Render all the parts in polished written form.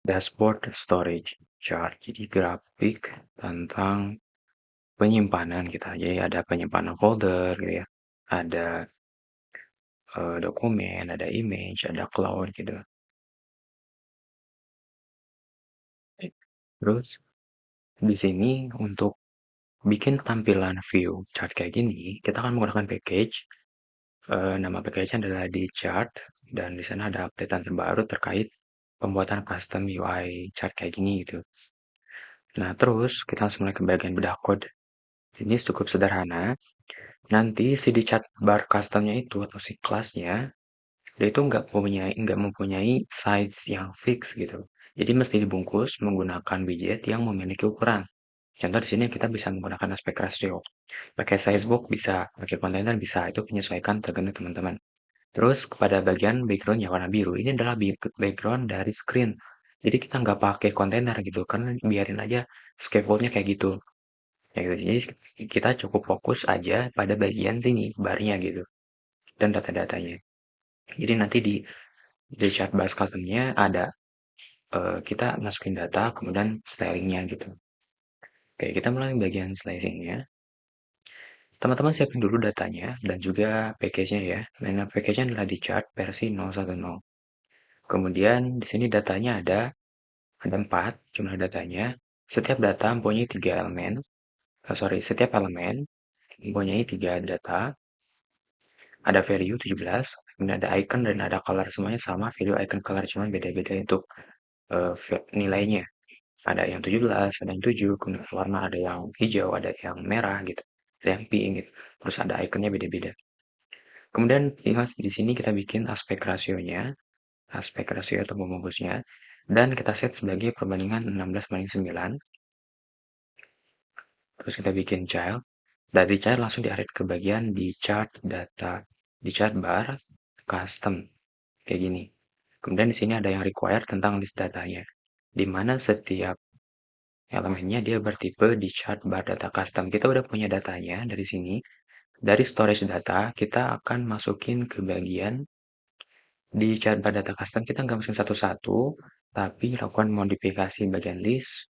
Dashboard storage chart, jadi grafik tentang penyimpanan kita. Jadi ada penyimpanan folder gitu ya, ada dokumen, ada image, ada cloud gitu. Terus di sini untuk bikin tampilan view chart kayak gini, kita akan menggunakan package. Nama package-nya adalah di chart dan di sana ada updatean terbaru terkait pembuatan custom UI chart kayak gini gitu. Nah, terus kita langsung mulai ke bagian bedah code. Ini cukup sederhana. Nanti si di chart bar customnya itu atau si kelasnya, dia itu nggak mempunyai size yang fix gitu. Jadi mesti dibungkus menggunakan widget yang memiliki ukuran. Contoh di sini kita bisa menggunakan aspek ratio. Pakai sizebox bisa, pakai kontainer bisa, itu menyesuaikan tergantung teman-teman. Terus kepada bagian background yang warna biru, ini adalah background dari screen. Jadi kita nggak pakai kontainer gitu, karena biarin aja scaffoldnya kayak gitu. Ya gitu. Jadi kita cukup fokus aja pada bagian sini, barnya gitu, dan data-datanya. Jadi nanti di chart bus customnya ada kita masukin data, kemudian stylingnya gitu. Oke, kita mulai bagian slicingnya. Teman-teman siapin dulu datanya dan juga package-nya ya. Nah, package-nya adalah di chart versi 010. Kemudian di sini datanya ada 4 jumlah datanya. Setiap data mempunyai 3 elemen. Setiap elemen mempunyai 3 data. Ada value 17, kemudian ada icon dan ada color, semuanya sama, value, icon, color, cuman beda-beda untuk nilainya. Ada yang 17, ada yang 7, kemudian warna ada yang hijau, ada yang merah gitu, ada yang pink gitu. Terus ada ikonnya beda-beda. Kemudian di sini kita bikin aspek rasionya, aspek rasio atau pembungkusnya, dan kita set sebagai perbandingan 16:9. Terus kita bikin child. Dari child langsung diarahkan ke bagian di chart data, di chart bar custom kayak gini. Kemudian di sini ada yang require tentang list datanya, di mana setiap elemennya dia bertipe di chart bar data custom. Kita udah punya datanya dari sini. Dari storage data, kita akan masukin ke bagian di chart bar data custom. Kita nggak masukin satu-satu, tapi lakukan modifikasi bagian list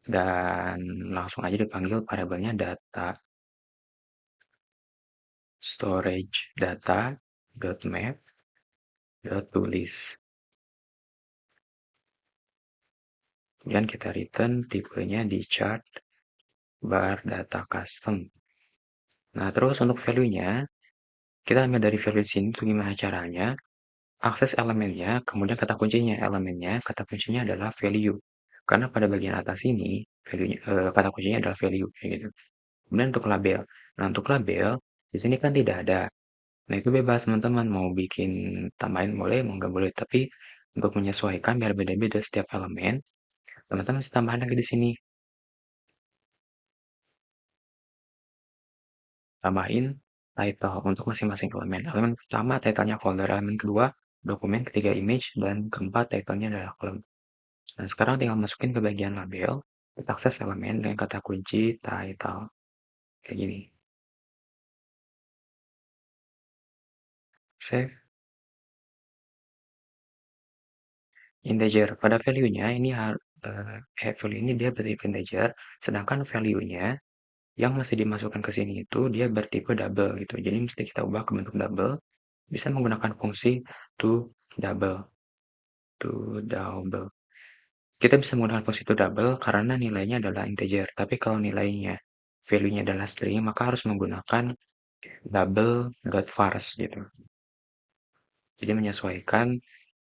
dan langsung aja dipanggil variabelnya data storage data map tulis. Kemudian kita return tipenya di chart bar data custom. Nah, terus untuk value-nya, kita ambil dari value di sini itu gimana caranya? Akses elemennya, kemudian kata kuncinya adalah value. Karena pada bagian atas ini, kata kuncinya adalah value, kayak gitu. Kemudian untuk label. Nah, untuk label, di sini kan tidak ada. Nah, itu bebas teman-teman, mau bikin tambahin boleh, mau nggak boleh. Tapi untuk menyesuaikan biar beda-beda setiap elemen, teman-teman bisa tambahin lagi di sini. Tambahin title untuk masing-masing elemen. Elemen pertama titlenya folder, elemen kedua dokumen, ketiga image, dan keempat titlenya adalah kolom. Nah, sekarang tinggal masukin ke bagian label, kita akses elemen dengan kata kunci title. Kayak gini. Save integer. Pada value-nya ini value ini dia bertipe integer, sedangkan value-nya yang masih dimasukkan ke sini itu dia bertipe double gitu. Jadi mesti kita ubah ke bentuk double. Bisa menggunakan fungsi double. To double. Kita bisa menggunakan fungsi to double karena nilainya adalah integer. Tapi kalau nilainya value-nya adalah string, maka harus menggunakan double.vars gitu. Jadi menyesuaikan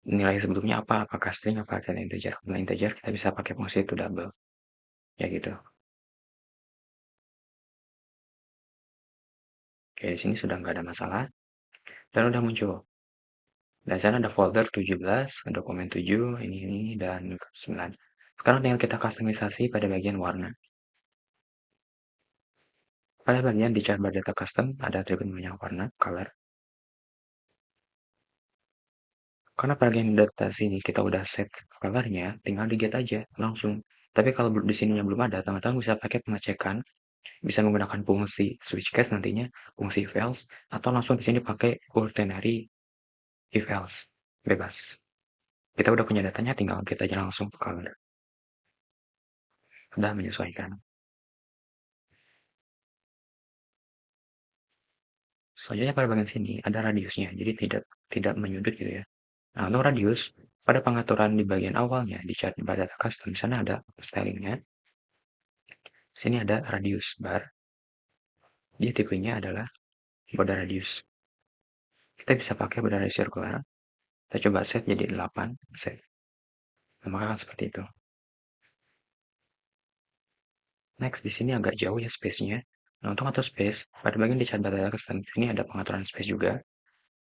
nilai sebelumnya apa, apakah string, apakah integer. Kalau integer kita bisa pakai fungsi to double. Ya gitu. Oke, di sini sudah nggak ada masalah. Dan udah muncul. Dan sana ada folder 17, dokumen 7, ini, dan 9. Sekarang tinggal kita customisasi pada bagian warna. Pada bagian di chart bar data custom, ada atribut namanya warna, color. Karena bagian data sini kita udah set colornya, tinggal di get aja langsung. Tapi kalau di sininya belum ada, teman-teman bisa pakai pengecekan, bisa menggunakan fungsi switch case nantinya, fungsi if else, atau langsung di sini pakai quaternary if else, bebas. Kita udah punya datanya, tinggal kita aja langsung ke color. Udah menyesuaikan. Selanjutnya pada bagian sini ada radiusnya, jadi tidak menyudut gitu ya. Nah, untuk radius, pada pengaturan di bagian awalnya di chart bar data custom, di sana ada stylingnya. Sini ada radius bar. Dia tipenya adalah border radius. Kita bisa pakai border radius circular. Kita coba set jadi 8, set. Nah, maka akan seperti itu. Next, di sini agak jauh ya space-nya. Nah, untuk atur space, pada bagian di chart bar data custom, ini ada pengaturan space juga.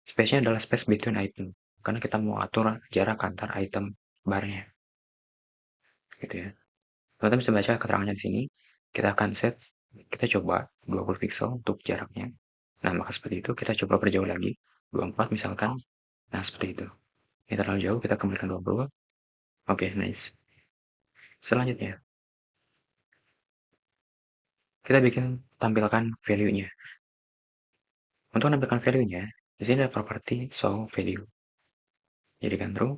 Space-nya adalah space between item. Karena kita mau atur jarak antar item barnya. Gitu ya. Teman-teman bisa baca keterangannya di sini. Kita akan set, kita coba 20 pixel untuk jaraknya. Nah, maka seperti itu kita coba perjauh lagi. 24 misalkan. Nah, seperti itu. Ini terlalu jauh, kita kembalikan 20. Oke, nice. Selanjutnya, kita bikin tampilkan value-nya. Untuk menampilkan value-nya, di sini ada property show value. Jadikan true,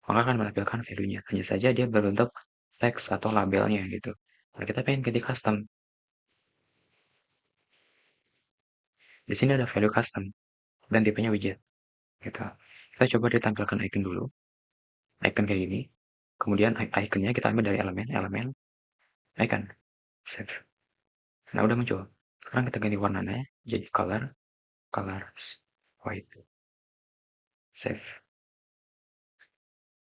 maka akan menampilkan value-nya. Hanya saja dia berbentuk teks atau labelnya gitu. Nah, kita pengen ganti custom. Di sini ada value custom dan tipenya widget. Gitu. Kita coba ditampilkan icon dulu. Icon kayak gini. Kemudian iconnya kita ambil dari elemen, icon, save. Nah, udah muncul. Sekarang kita ganti warnanya jadi colors, white, save.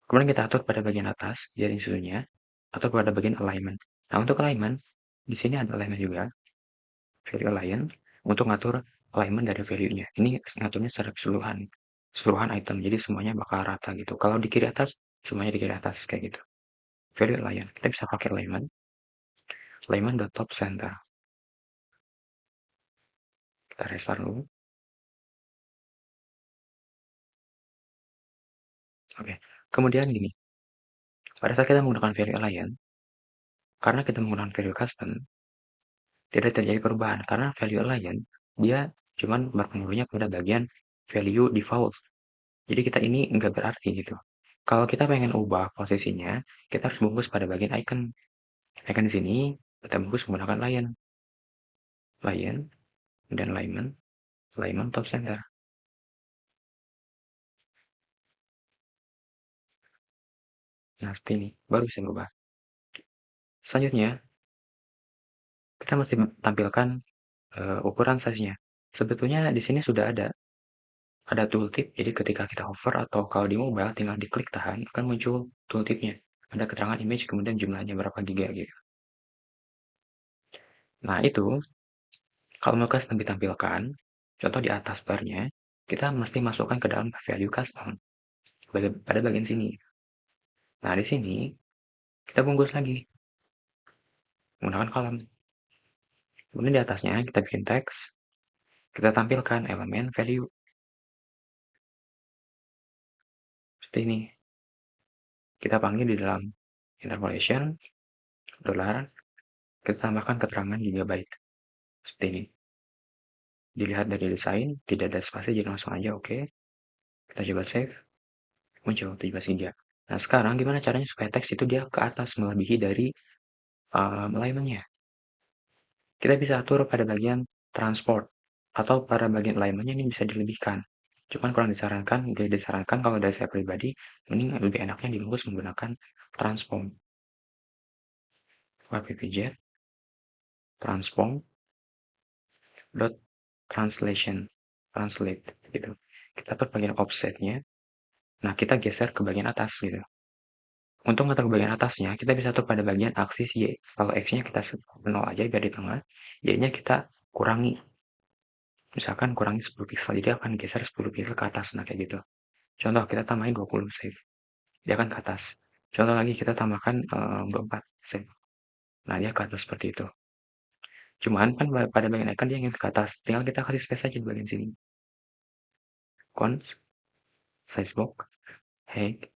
Kemudian kita atur pada bagian atas, jadi susunya, atau pada bagian alignment. Nah, untuk alignment, di sini ada alignment juga, value align, untuk ngatur alignment dari value-nya. Ini ngaturnya secara keseluruhan item, jadi semuanya bakal rata gitu. Kalau di kiri atas, semuanya di kiri atas, kayak gitu. Value align, kita bisa pakai alignment.top center. Kita restart dulu. Oke, kemudian gini, pada saat kita menggunakan value align, karena kita menggunakan value custom, tidak terjadi perubahan karena value align dia cuman berpengaruhnya pada bagian value default. Jadi kita ini nggak berarti gitu. Kalau kita pengen ubah posisinya, kita harus bungkus pada bagian icon. Icon di sini kita bungkus menggunakan lion dan alignment top center. Nah, seperti ini baru bisa berubah. Selanjutnya kita mesti tampilkan ukuran size-nya. Sebetulnya di sini sudah ada tooltip, jadi ketika kita hover atau kalau di mobile tinggal diklik tahan, akan muncul tooltipnya. Ada keterangan image, kemudian jumlahnya berapa giga gitu. Nah itu, kalau mau custom ditampilkan, contoh di atas barnya, kita mesti masukkan ke dalam value custom pada bagian sini. Nah di sini, kita bungkus lagi menggunakan kolom. Kemudian di atasnya kita bikin teks, kita tampilkan elemen value. Seperti ini. Kita panggil di dalam interpolation, dollar, kita tambahkan keterangan gigabyte. Seperti ini. Dilihat dari desain, tidak ada spasi, jadi langsung aja oke. Kita coba save, muncul 17 giga. Nah sekarang gimana caranya supaya teks itu dia ke atas melebihi dari alignment-nya? Kita bisa atur pada bagian transport atau pada bagian alignment-nya ini bisa dilebihkan. Cuman kurang disarankan kalau dari saya pribadi, mending lebih enaknya dibungkus menggunakan transform. wppj transform dot translate gitu. Kita atur bagian offsetnya. Nah, kita geser ke bagian atas gitu. Untuk ngatur bagian atasnya, kita bisa atur pada bagian aksis Y. Kalau X-nya kita 0 aja biar di tengah, Y-nya kita kurangi. Misalkan kurangi 10 pixel, jadi akan geser 10 pixel ke atas. Nah, kayak gitu. Contoh, kita tambahin 20, save. Dia akan ke atas. Contoh lagi, kita tambahkan 24, save. Nah, dia ke atas seperti itu. Cuman kan pada bagian icon dia ingin ke atas. Tinggal kita kasih space aja di bagian sini. Cons, sizebox, height,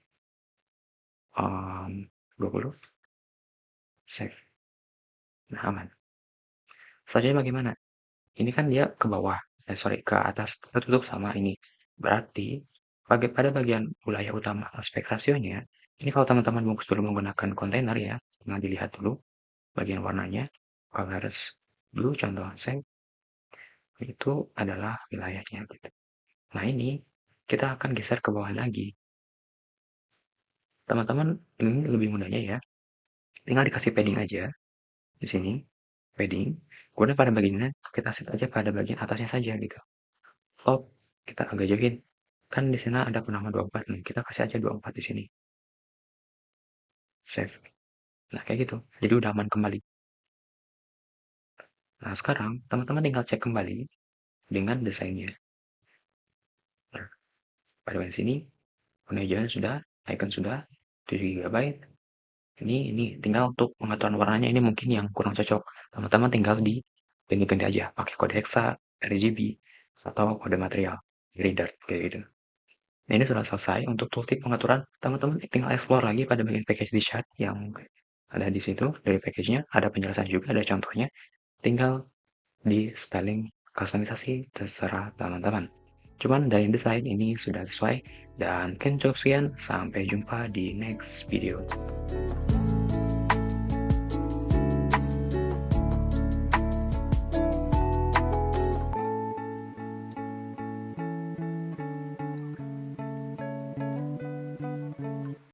20, save. Nah, aman. Selanjutnya bagaimana? Ini kan dia ke bawah, sorry, ke atas tertutup sama ini. Berarti Pada bagian wilayah utama aspek rasionya, ini kalau teman-teman bungkus dulu menggunakan kontainer ya, nah dilihat dulu bagian warnanya, colors blue contoh saya, itu adalah wilayahnya gitu. Nah ini, kita akan geser ke bawah lagi. Teman-teman ini lebih mudahnya ya, tinggal dikasih padding aja di sini, padding. Kemudian pada bagian ini kita set aja pada bagian atasnya saja gitu. Oh, kita agak jauhin. Kan di sana ada penama 24 nih, kita kasih aja 24 di sini. Save. Nah, kayak gitu. Jadi udah aman kembali. Nah, sekarang teman-teman tinggal cek kembali dengan desainnya. Nah, pada bagian sini, penghijauan sudah, icon sudah, 7 GB. Ini tinggal untuk pengaturan warnanya ini mungkin yang kurang cocok. Teman-teman tinggal di ganti-ganti aja, pakai kode hexa, RGB, atau kode material, reader, kayak gitu. Nah, ini sudah selesai untuk tooltip pengaturan. Teman-teman tinggal explore lagi pada bagian package di chart yang ada di situ. Dari package-nya ada penjelasan juga, ada contohnya. Tinggal di styling, customisasi, terserah teman-teman. Cuman dari desain ini sudah sesuai. Dan mungkin cukup sekian. Sampai jumpa di next video.